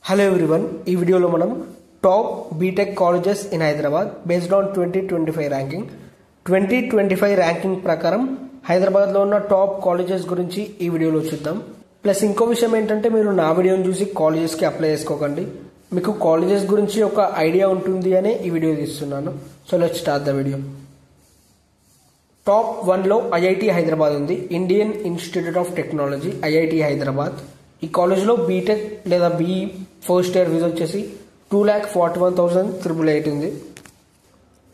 Hello everyone, ఈ వీడియోలో మనం top BTech colleges in Hyderabad based on 2025 ranking 2025 ranking ప్రకారం హైదరాబాద్లో ఉన్న టాప్ కాలేజెస్ గురించి ఈ వీడియోలో చూద్దాం. ప్లస్ ఇంకో విషయం ఏంటంటే మీరు నా వీడియోని చూసి కాలేజెస్కి అప్లై చేసుకోకండి, మీకు కాలేజెస్ గురించి ఒక ఐడియా ఉంటుంది అనే ఈ వీడియో తీస్తున్నాను. So let's start the video. Top 1లో ఐఐటి హైదరాబాద్ ఉంది, Indian Institute of Technology IIT Hyderabad. ఈ కాలేజ్లో బీటెక్ లేదా బీఈ ఫస్ట్ ఇయర్ ఫీజు వచ్చేసి 2,41,888 ఉంది.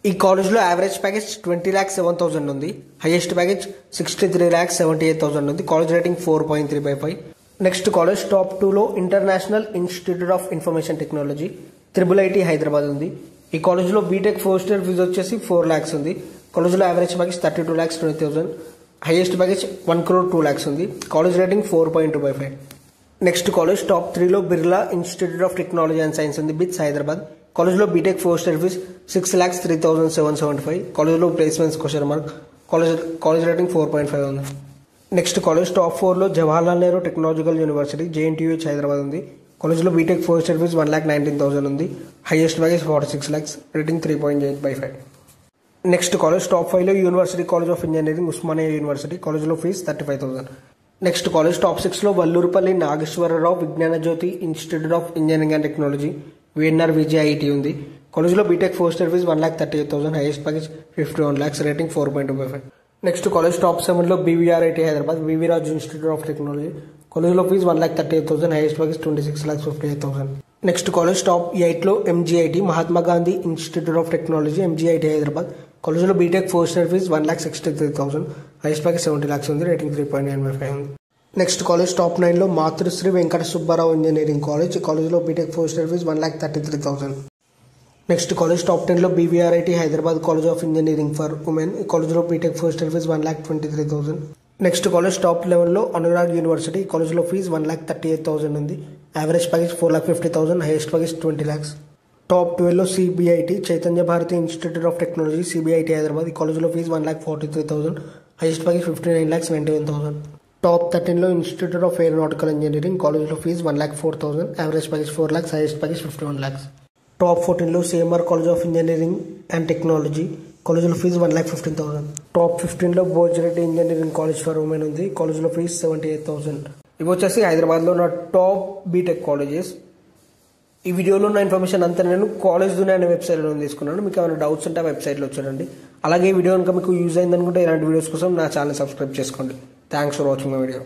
ఈ కాలేజ్లో యావరేజ్ ప్యాకేజ్ 20,07,000 ఉంది, హైయెస్ట్ ప్యాకేజ్ 63,78,000 ఉంది. College rating 4.3/5. Next college top 2లో international institute of information technology IIIT Hyderabad ఉంది. ఈ కాలేజ్లో బీటెక్ ఫస్ట్ ఇయర్ ఫీజు వచ్చేసి 4 lakhs ఉంది. కాలేజ్లో యావరేజ్ ప్యాకేజ్ 32,20,000, హైయెస్ట్ ప్యాకేజ్ 1,02,00,000 ఉంది. College rating 4.2/5. Next college top 3లో Birla institute of technology and science ఉంది, బిట్స్ హైదరాబాద్. కాలేజ్లో బీటెక్ ఫస్ట్ ఇయర్ ఫీజ్ 6,03,775. కాలేజ్లో placements question mark. College rating 4.5 ఉంది. నెక్స్ట్ కాలేజ్ టాప్ 4లో Jawaharlal Nehru technological university JNTU Hyderabad ఉంది. కాలేజ్లో బీటెక్ ఫస్ట్ ఇయర్ ఫీజ్ 1,19,000 ఉంది, highest package 46 lakhs, rating 3.8/5. Next college top 5లో university college of engineering Osmania university. కాలేజ్లో fees 35,000. Next college top 6లో Vallurupalli Nageswara Rao Vignana Jyothi institute of engineering and technology VNR-VJIT ఉంది. కాలేజ్లో B Tech first year fees 1,38,000, highest package 51 lakhs, rating 4.2/5. Next college top 7లో BVRIT Hyderabad VV Raju institute of technology. కాలేజ్లో fees 1,38,000, highest package 26,58,000. Next college top 8లో MGIT Mahatma Gandhi institute of technology MGIT Hyderabad. కాలేజ్లో B Tech first year fees 1,63,000, highest package 70 lakhs ఉంది, rating 3.9/5 ఉంది. Next college top 9లో Matrusri Venkata Subbarao engineering college. కాలేజ్లో B Tech first year fees 1,33,000. Next college top 10లో BVRIT Hyderabad college of engineering for women. కాలేజ్లో B Tech first year fees 1,23,000. Next college top 11లో Anurag university. కాలేజ్లో fees 1,38,000 ఉంది, average package 4,50,000, highest package 20 lakhs. Top 12లో CBIT Chaitanya Bharathi institute of technology CBIT Hyderabad. ఈ కాలేజ్లో fees 1,43,000, highest package 59,91,000. Top 13లో institute of aeronautical engineering. కాలేజ్లో fees 1,04,000, average package 4 lakhs, highest package 51 lakhs. Top 14లో CMR college of engineering and technology. కాలేజ్లో fees 1,15,000. Top 15లో Bhoj Reddy engineering college for women ఉంది. కాలేజ్లో fees 78,000. ఇవి వచ్చేసి హైదరాబాద్లో ఉన్న టాప్ బీటెక్ కాలేజెస్. ఈ వీడియోలో ఉన్న ఇన్ఫర్మేషన్ అంతా నేను కాలేజ్ దునియా అనే వెబ్సైట్లో తీసుకున్నాను. మీకు ఏమైనా డౌట్స్ ఉంటే ఆ వెబ్సైట్లో చూడండి. అలాగే ఈ వీడియో కనుక మీకు యూజ్ అయిందనుకుంటే ఇలాంటి వీడియోస్ కోసం నా ఛానల్ సబ్స్క్రైబ్ చేసుకోండి. Thanks for watching my video.